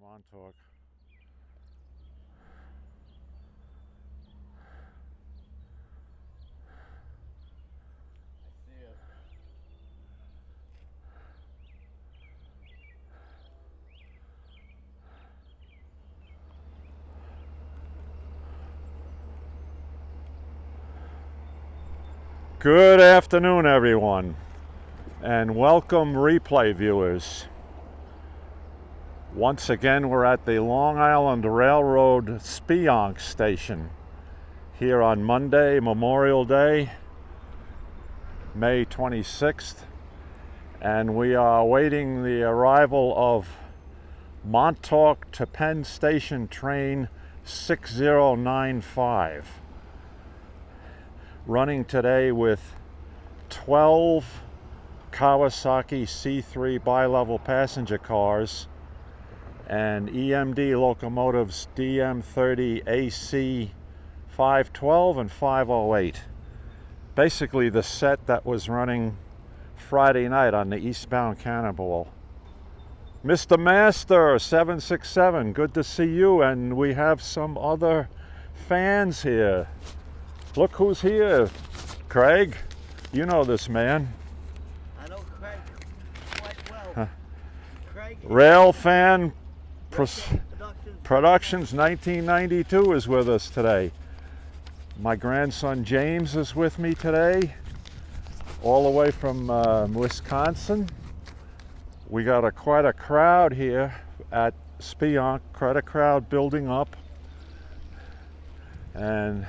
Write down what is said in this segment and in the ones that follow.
Montauk. I see it. Good afternoon, everyone, and welcome replay viewers. Once again, we're at the Long Island Railroad Speonk station here on Monday, Memorial Day, May 26th, and we are awaiting the arrival of Montauk to Penn Station Train 6095, running today with 12 Kawasaki C3 bilevel passenger cars and EMD locomotives DM30 AC 512 and 508. Basically the set that was running Friday night on the eastbound Cannonball. Mr. Master 767, good to see you, and we have some other fans here. Look who's here. Craig, you know this man. I know Craig quite well. Craig Rail Fan Productions. Productions 1992 is with us today. My grandson James is with me today, all the way from Wisconsin. We got quite a crowd here at Speonk, quite a crowd building up. And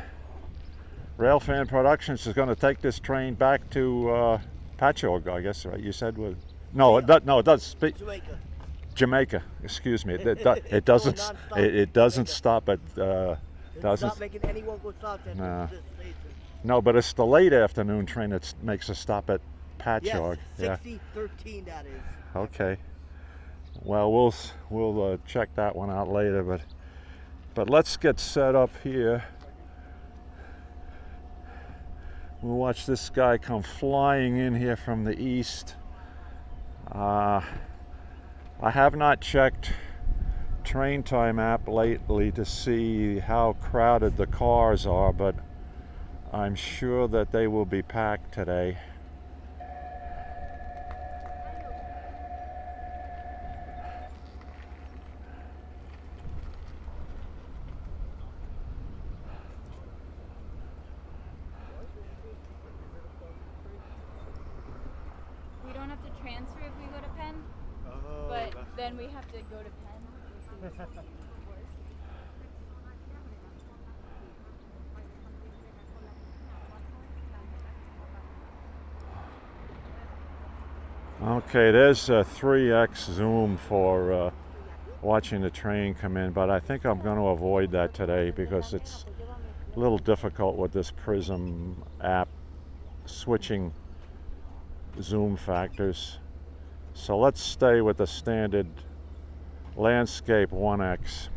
Railfan Productions is going to take this train back to Patchogue, I guess, right? You said was it does Jamaica. Jamaica. Excuse me. It doesn't. It doesn't stop at. Doesn't. Not making any local stops at Nah. this station. No, but it's the late afternoon train that makes a stop at Patchogue. Yes, 6013 that is. Okay. Well, we'll check that one out later, but let's get set up here. We'll watch this guy come flying in here from the east. I have not checked Train Time app lately to see how crowded the cars are, but I'm sure that they will be packed today. We don't have to transfer if we go to Penn, but then we have to go to Penn. Okay, there's a 3x zoom for watching the train come in, but I think I'm going to avoid that today because it's a little difficult with this Prism app switching zoom factors. So let's stay with the standard landscape 1x.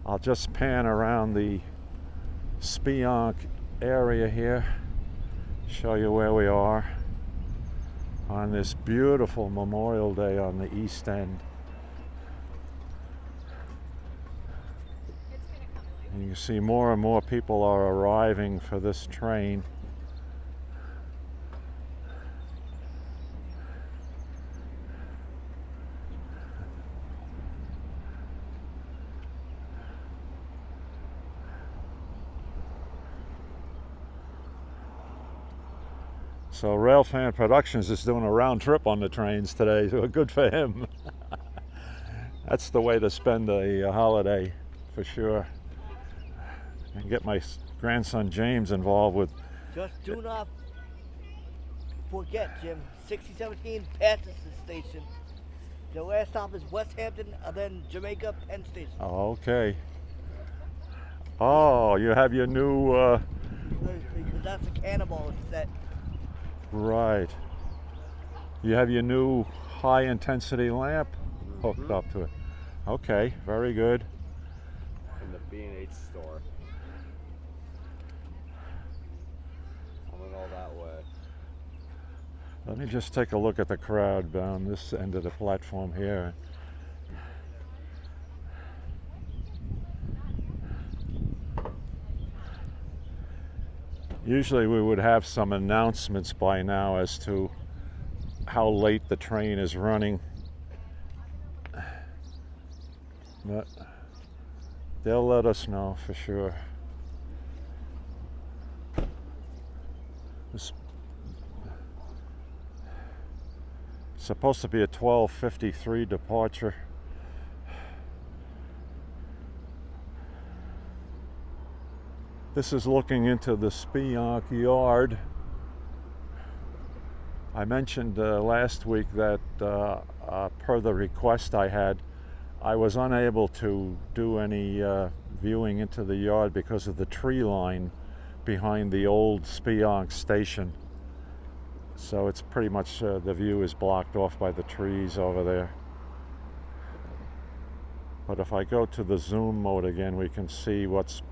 I'll just pan around the Speonk area here, show you where we are on this beautiful Memorial Day on the East End. And you can see more and more people are arriving for this train. So Railfan Productions is doing a round trip on the trains today, so good for him. That's the way to spend a holiday, for sure. And get my grandson James involved with. Just do not forget, Jim. 6017 passes the station. The last stop is Westhampton, and then Jamaica, Penn Station. Oh, okay. Oh, you have your new. Because that's a Cannonball set. Right. You have your new high intensity lamp hooked up to it. Okay, very good. In the B&H store. I went all that way. Let me just take a look at the crowd down this end of the platform here. Usually we would have some announcements by now as to how late the train is running. But they'll let us know for sure. It's supposed to be a 12:53 departure. This is looking into the Speonk yard. I mentioned last week that per the request I had, I was unable to do any viewing into the yard because of the tree line behind the old Speonk station. So it's pretty much, the view is blocked off by the trees over there. But if I go to the zoom mode again, we can see what's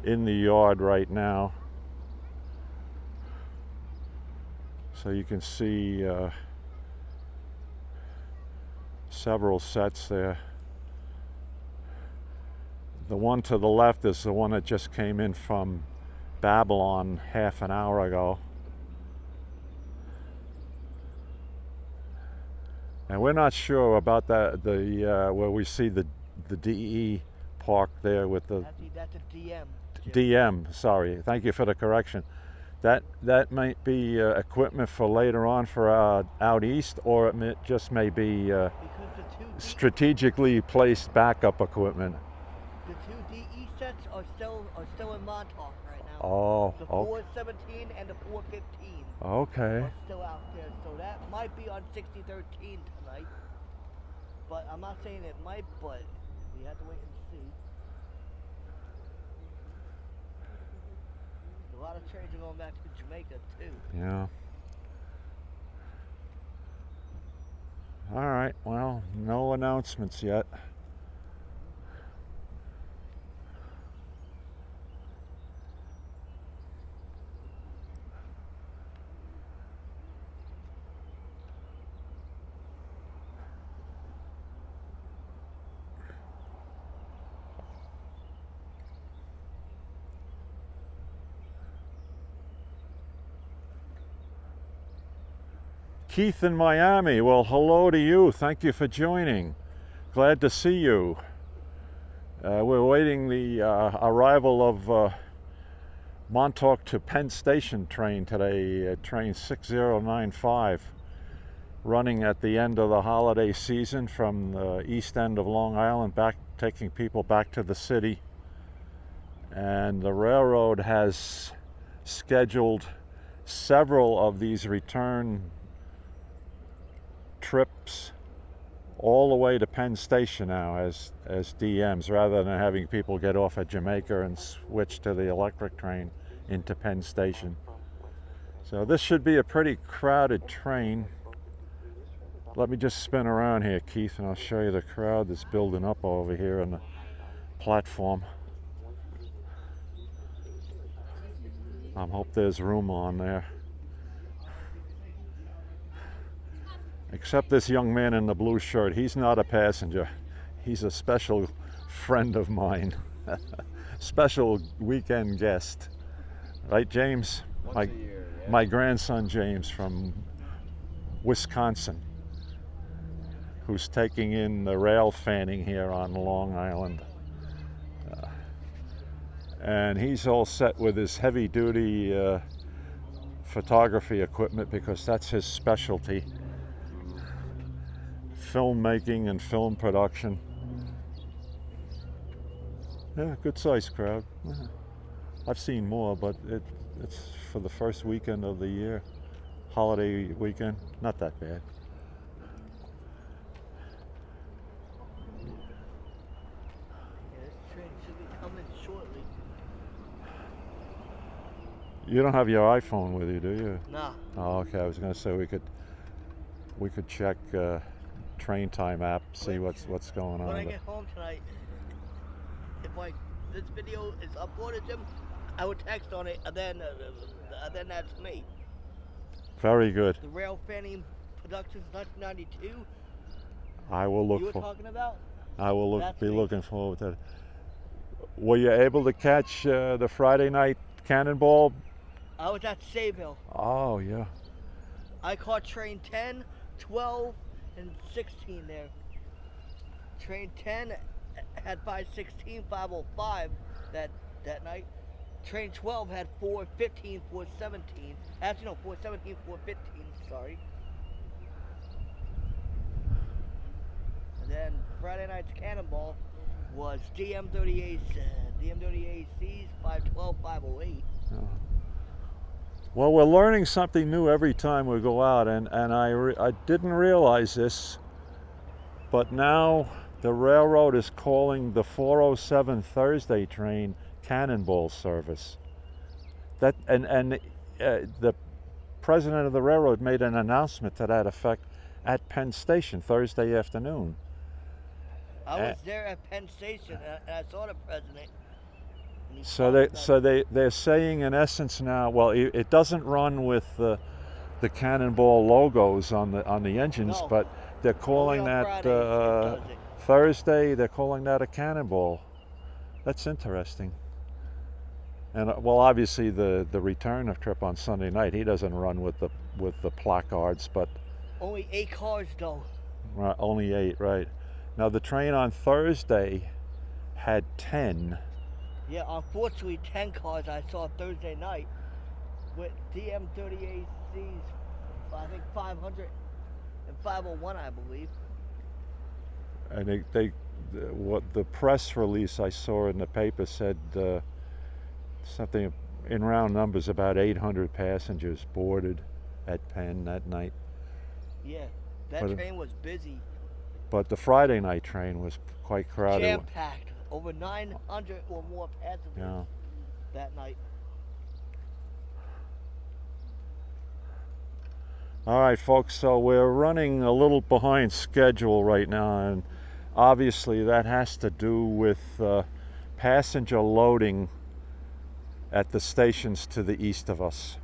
in the yard right now. So you can see several sets there. The one to the left is the one that just came in from Babylon half an hour ago. And we're not sure about that, where we see the DE park there with the That's a DM. Jim. DM, sorry, thank you for the correction. That might be equipment for later on for out east, or it just may be Because the two strategically placed backup equipment. The two DE sets are still in Montauk right now. Oh, The okay. 417 and the 415 Okay. are still out there, so that might be on 6013 tonight. But I'm not saying it might, but we have to wait and see. A lot of trains are going back to Jamaica too. Yeah. All right, well, no announcements yet. Keith in Miami, well, hello to you. Thank you for joining. Glad to see you. We're waiting the arrival of Montauk to Penn Station Train today, train 6095, running at the end of the holiday season from the east end of Long Island, back, taking people back to the city. And the railroad has scheduled several of these return trips all the way to Penn Station now as DMs, rather than having people get off at Jamaica and switch to the electric train into Penn Station. So this should be a pretty crowded train. Let me just spin around here, Keith, and I'll show you the crowd that's building up over here on the platform. I hope there's room on there. Except this young man in the blue shirt. He's not a passenger. He's a special friend of mine. Special weekend guest. Right, James? Once a year, yeah. My grandson, James, from Wisconsin, who's taking in the rail fanning here on Long Island. And he's all set with his heavy-duty photography equipment because that's his specialty. Filmmaking and film production. Yeah, good sized crowd. Yeah. I've seen more, but it's for the first weekend of the year, holiday weekend, not that bad. Yeah, this train should be coming shortly. You don't have your iPhone with you, do you? Nah. Oh, okay. I was going to say we could check train time app, see what's going on. When I with get home tonight, if this video is uploaded, Jim, I would text on it, and then that's me. Very good. The Rail Fanning Productions 1992. I will look You were for. talking about? I will That's be me. looking forward to it. Were you able to catch the Friday night Cannonball I was at Sayville. Oh, yeah. I caught train 10, 12, and 16 there. Train 10 had 516, 505 that night. Train 12 had 415, 417. Actually, no, 417, 415, sorry. And then Friday night's Cannonball was DM38, DM38Cs, 512, 508. Oh. Well, we're learning something new every time we go out, and I didn't realize this, but now the railroad is calling the 407 Thursday train Cannonball service. That and the president of the railroad made an announcement to that effect at Penn Station Thursday afternoon. I was there at Penn Station and I saw the president. So they're saying in essence now, well, it doesn't run with the Cannonball logos on the engines, No. but they're calling Only on that Fridays it does it. Thursday. They're calling that a Cannonball. That's interesting. And well, obviously the return of trip on Sunday night, he doesn't run with the placards, but Only 8 cars though. only 8, right? Now the train on Thursday had 10. Yeah, unfortunately 10 cars I saw Thursday night with DM38Cs, I think 500 and 501 I believe. And what the press release I saw in the paper said something in round numbers about 800 passengers boarded at Penn that night. Yeah, that But train was busy. But the Friday night train was quite crowded. Jam-packed. Over 900 or more passengers Yeah. that night. All right, folks, so we're running a little behind schedule right now, and obviously that has to do with passenger loading at the stations to the east of us.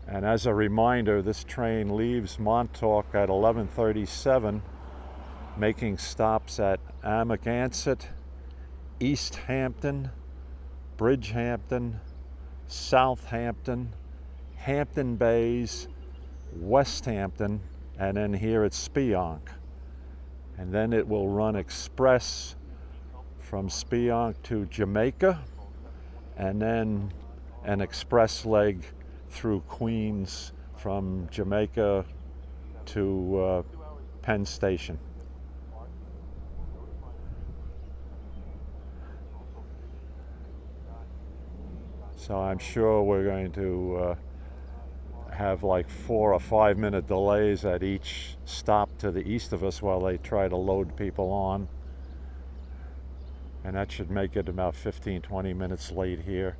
And as a reminder, this train leaves Montauk at 11:37, making stops at Amagansett, East Hampton, Bridgehampton, Southampton, Hampton Bays, Westhampton, and then here at Speonk. And then it will run express from Speonk to Jamaica, and then an express leg through Queens from Jamaica to Penn Station. So I'm sure we're going to have like 4 or 5 minute delays at each stop to the east of us while they try to load people on. And that should make it about 15-20 minutes late here.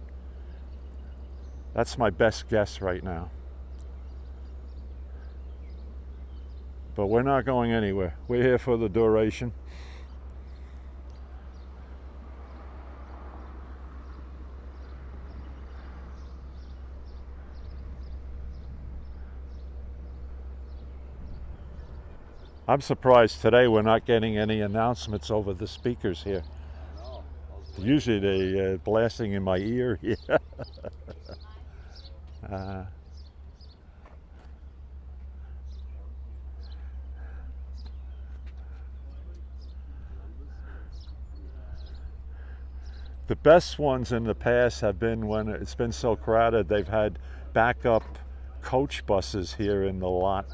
That's my best guess right now. But we're not going anywhere. We're here for the duration. I'm surprised today we're not getting any announcements over the speakers here. No, Usually they blasting in my ear. Yeah. The best ones in the past have been when it's been so crowded they've had backup coach buses here in the lot,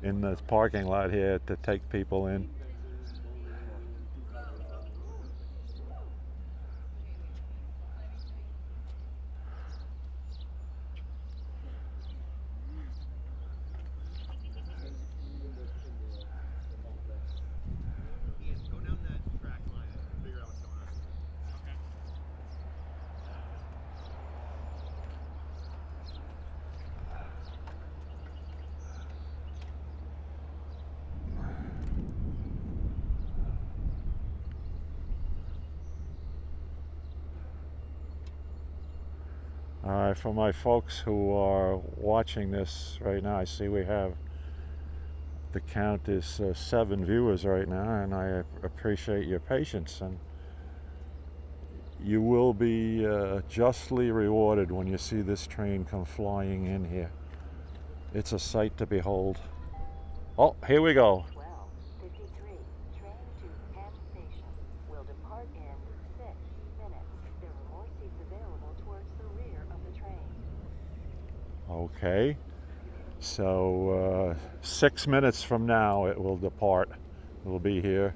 in the parking lot here to take people in. Go down that track line and figure out what's going on. Okay. All right, for my folks who are watching this right now, I see we have, the count is 7 viewers right now, and I appreciate your patience. And you will be justly rewarded when you see this train come flying in here. It's a sight to behold. Oh, here we go. 12:53. Train to Penn Station will depart in 6 minutes. There are more seats available towards the rear of the train. Okay. So 6 minutes from now it will depart. It will be here.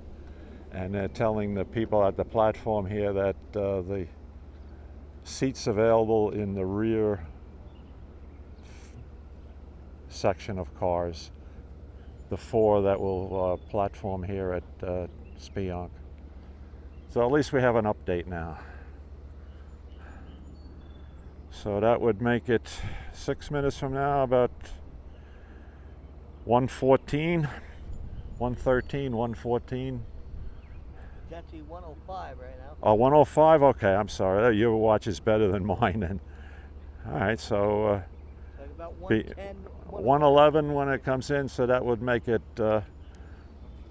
And they're telling the people at the platform here that the seats available in the rear section of cars, the 4 that will platform here at Speonk. So at least we have an update now. So that would make it 6 minutes from now, about 1:14, 1:13, 1:14. It's actually 105 right now. Oh, 1:05? Okay, I'm sorry. Your watch is better than mine. And all right, so Like about be 110, 1:11 when it comes in, so that would make it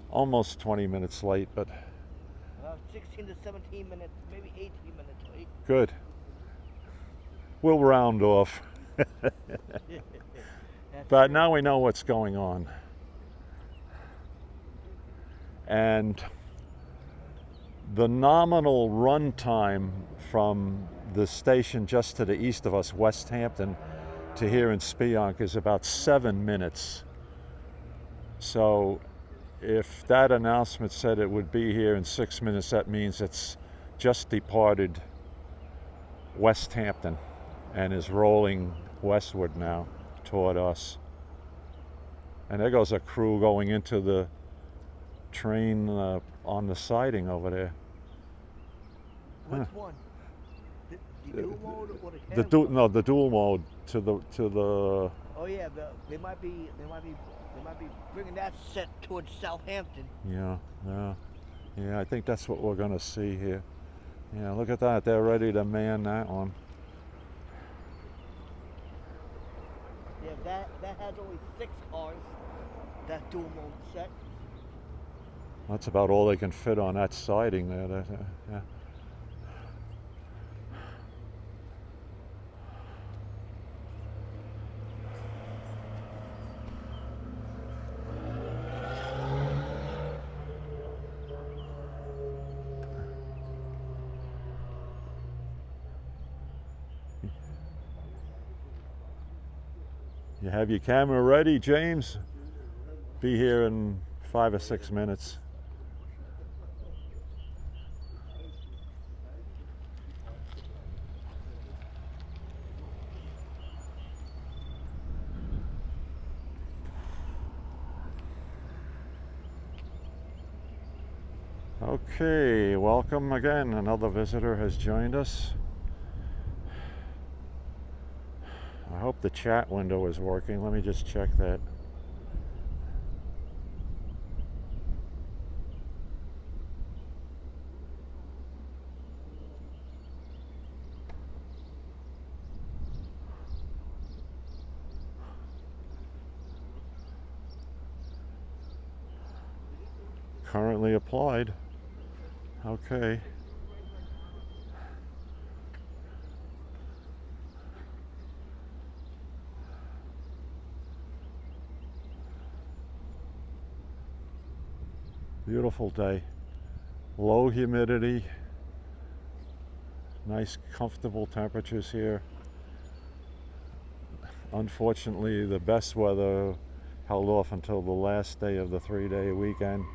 almost 20 minutes late, but 16 to 17 minutes, maybe 18 minutes late. good. We'll round off. But now we know what's going on. And the nominal run time from the station just to the east of us, Westhampton, to here in Speonk is about 7 minutes. So if that announcement said it would be here in 6 minutes, that means it's just departed Westhampton and is rolling westward now toward us. And there goes a crew going into the train on the siding over there. Which one? The dual mode or the The cab? no, the dual mode to the. Oh yeah, they might be bringing that set towards Southampton. Yeah. I think that's what we're gonna see here. Yeah, look at that. They're ready to man that one. Yeah, that has only 6 cars. That dual mode set. That's about all they can fit on that siding there. Yeah. You have your camera ready, James? Be here in 5 or 6 minutes. Okay, welcome again. Another visitor has joined us. I hope the chat window is working. Let me just check that. Currently applied. Okay. Beautiful day. Low humidity. Nice comfortable temperatures here. Unfortunately, the best weather held off until the last day of the 3-day weekend.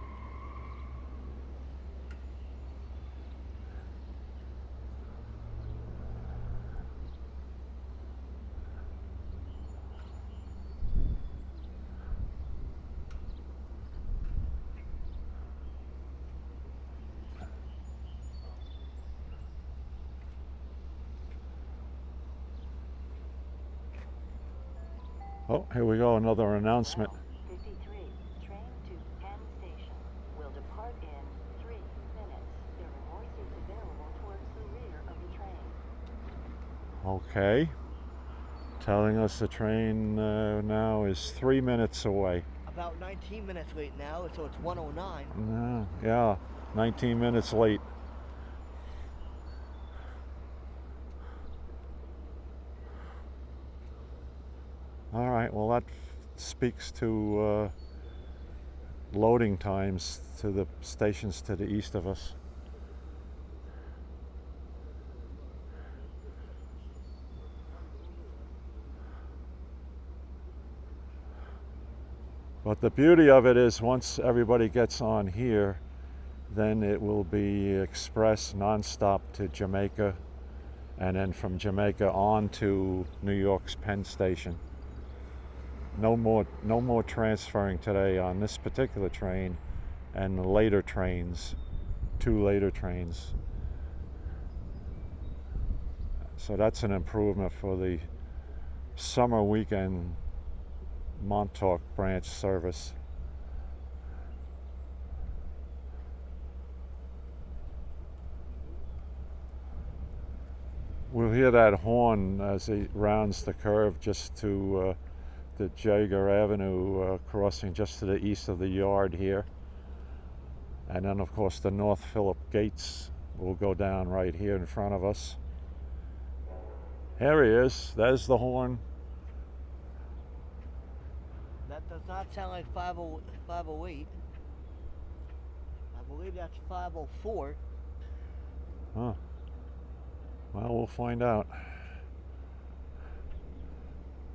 Oh, here we go, another announcement. 53. Train to Penn Station will depart in 3 minutes. There are more seats available towards the rear of the train. Okay. Telling us the train now is 3 minutes away. About 19 minutes late now, so it's 1:09. Yeah, 19 minutes late. right, well, that speaks to loading times to the stations to the east of us. But the beauty of it is once everybody gets on here, then it will be express nonstop to Jamaica, and then from Jamaica on to New York's Penn Station. No more transferring today on this particular train and the later trains, 2 later trains. So that's an improvement for the summer weekend Montauk branch service. We'll hear that horn as he rounds the curve just to the Jager Avenue crossing just to the east of the yard here. And then of course the North Phillip gates will go down right here in front of us. Here he is, there's the horn. That does not sound like 508. I believe that's 504. Huh. Well, we'll find out.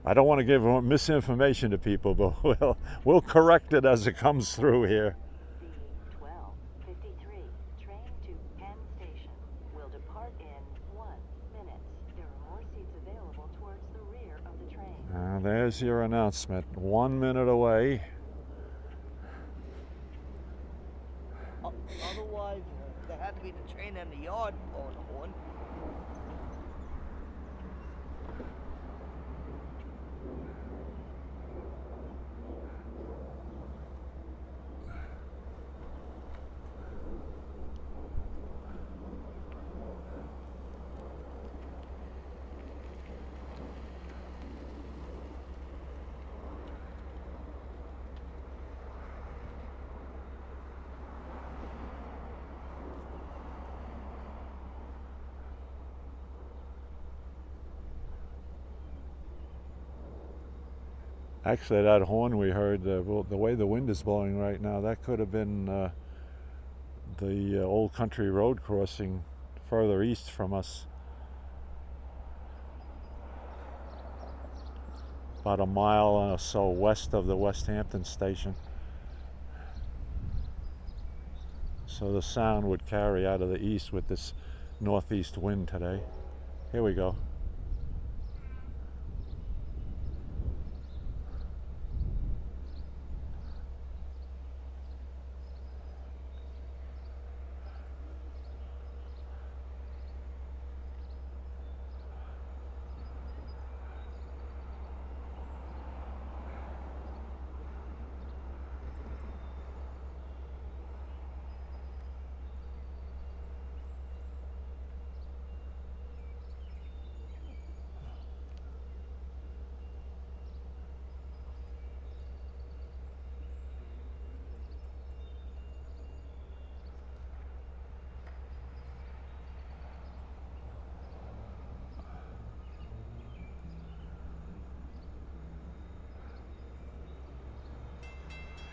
I don't want to give misinformation to people, but we'll correct it as it comes through here. The 12:53 train to Penn Station will depart in 1 minute. There are more seats available towards the rear of the train. There's your announcement. 1 minute away. Otherwise, there had to be the train in the yard blowing the horn. Actually, that horn we heard, the way the wind is blowing right now, that could have been the Old Country Road crossing further east from us. About a mile or so west of the Westhampton station. So the sound would carry out of the east with this northeast wind today. Here we go.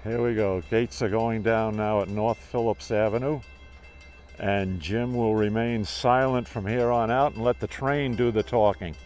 Here we go. Gates are going down now at North Phillips Avenue, and Jim will remain silent from here on out and let the train do the talking.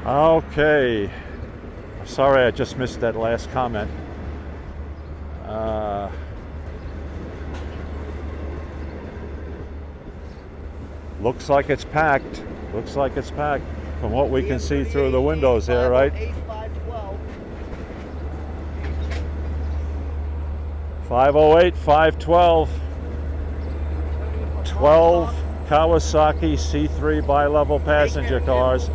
Okay. Sorry, I just missed that last comment. Looks like it's packed. Looks like it's packed from what we can see through the windows here, right? 508, 512, 12 Kawasaki C3 bilevel passenger cars.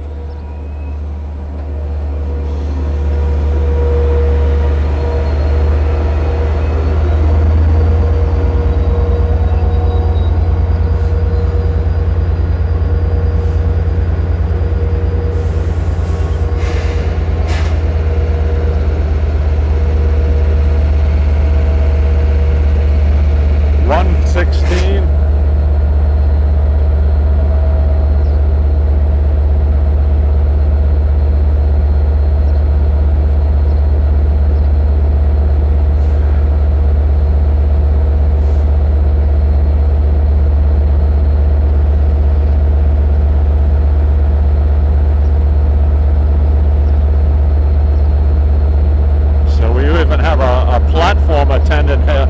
Attendant here.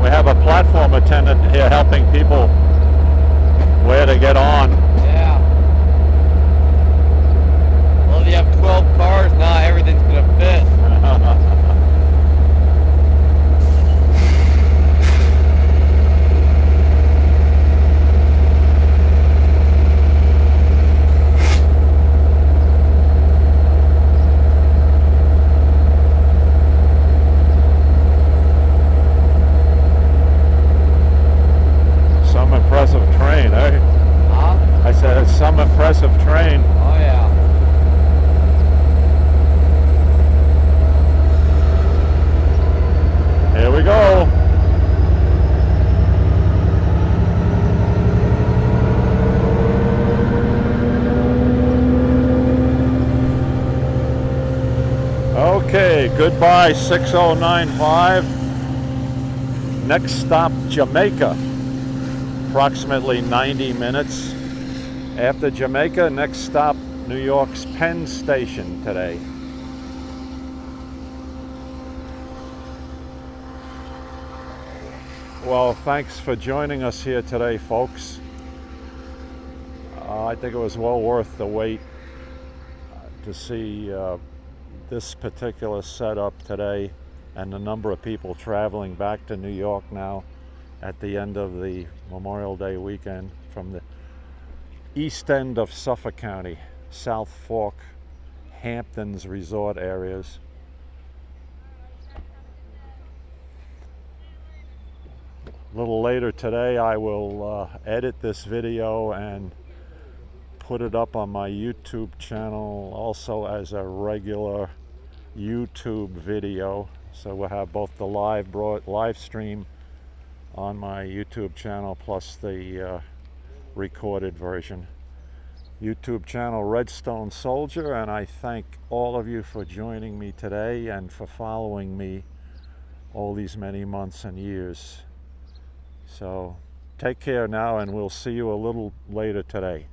We have a platform attendant here helping people where to get on. Yeah. Well, if you have 12 cars, not everything's gonna fit. Impressive train, eh? Huh? I said it's some impressive train. Oh yeah. Here we go. Okay, goodbye 6095. Next stop, Jamaica. Approximately 90 minutes. After Jamaica, next stop, New York's Penn Station today. Well, thanks for joining us here today, folks. I think it was well worth the wait to see this particular setup today and the number of people traveling back to New York now at the end of the Memorial Day weekend from the east end of Suffolk County, South Fork, Hamptons resort areas. A little later today I will edit this video and put it up on my YouTube channel also as a regular YouTube video. So we'll have both the live stream on my YouTube channel plus the recorded version. YouTube channel Redstone Soldier, and I thank all of you for joining me today and for following me all these many months and years. So take care now, and we'll see you a little later today.